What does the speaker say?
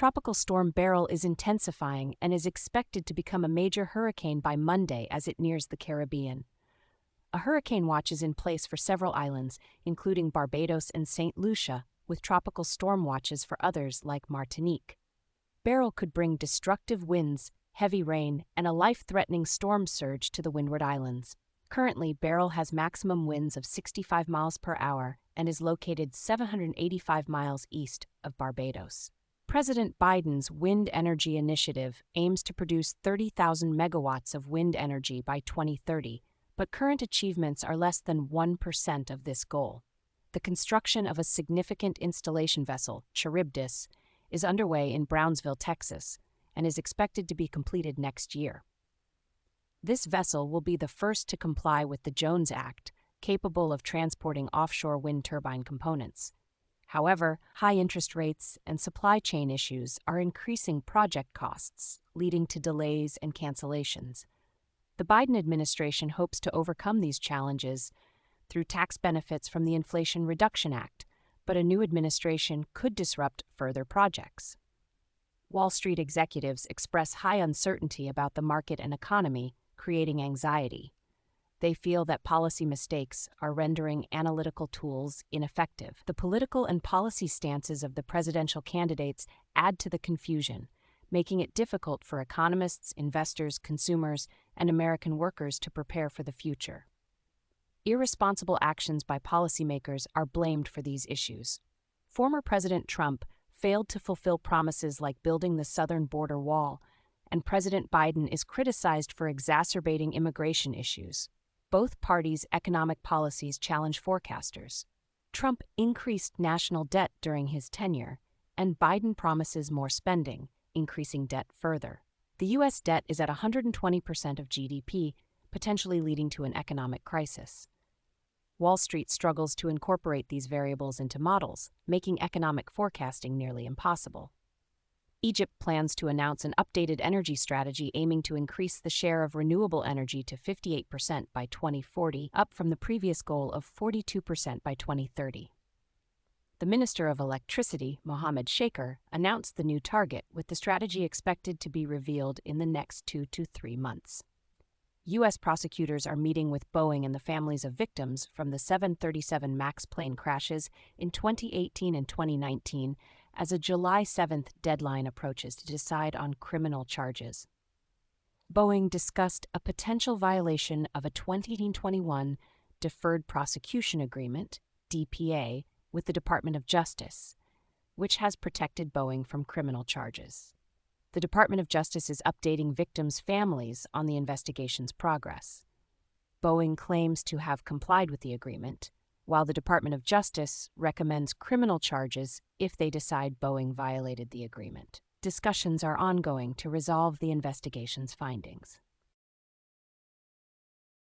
Tropical storm Beryl is intensifying and is expected to become a major hurricane by Monday as it nears the Caribbean. A hurricane watch is in place for several islands, including Barbados and St. Lucia, with tropical storm watches for others like Martinique. Beryl could bring destructive winds, heavy rain, and a life-threatening storm surge to the Windward Islands. Currently, Beryl has maximum winds of 65 miles per hour and is located 785 miles east of Barbados. President Biden's wind energy initiative aims to produce 30,000 megawatts of wind energy by 2030, but current achievements are less than 1% of this goal. The construction of a significant installation vessel, Charybdis, is underway in Brownsville, Texas, and is expected to be completed next year. This vessel will be the first to comply with the Jones Act, capable of transporting offshore wind turbine components. However, high interest rates and supply chain issues are increasing project costs, leading to delays and cancellations. The Biden administration hopes to overcome these challenges through tax benefits from the Inflation Reduction Act, but a new administration could disrupt further projects. Wall Street executives express high uncertainty about the market and economy, creating anxiety. They feel that policy mistakes are rendering analytical tools ineffective. The political and policy stances of the presidential candidates add to the confusion, making it difficult for economists, investors, consumers, and American workers to prepare for the future. Irresponsible actions by policymakers are blamed for these issues. Former President Trump failed to fulfill promises like building the southern border wall, and President Biden is criticized for exacerbating immigration issues. Both parties' economic policies challenge forecasters. Trump increased national debt during his tenure, and Biden promises more spending, increasing debt further. The U.S. debt is at 120% of GDP, potentially leading to an economic crisis. Wall Street struggles to incorporate these variables into models, making economic forecasting nearly impossible. Egypt plans to announce an updated energy strategy aiming to increase the share of renewable energy to 58% by 2040, up from the previous goal of 42% by 2030. The Minister of Electricity, Mohammed Shaker, announced the new target, with the strategy expected to be revealed in the next 2 to 3 months. U.S. prosecutors are meeting with Boeing and the families of victims from the 737 MAX plane crashes in 2018 and 2019 as a July 7th deadline approaches to decide on criminal charges. Boeing discussed a potential violation of a 2021 Deferred Prosecution Agreement, DPA, with the Department of Justice, which has protected Boeing from criminal charges. The Department of Justice is updating victims' families on the investigation's progress. Boeing claims to have complied with the agreement, while the Department of Justice recommends criminal charges if they decide Boeing violated the agreement. Discussions are ongoing to resolve the investigation's findings.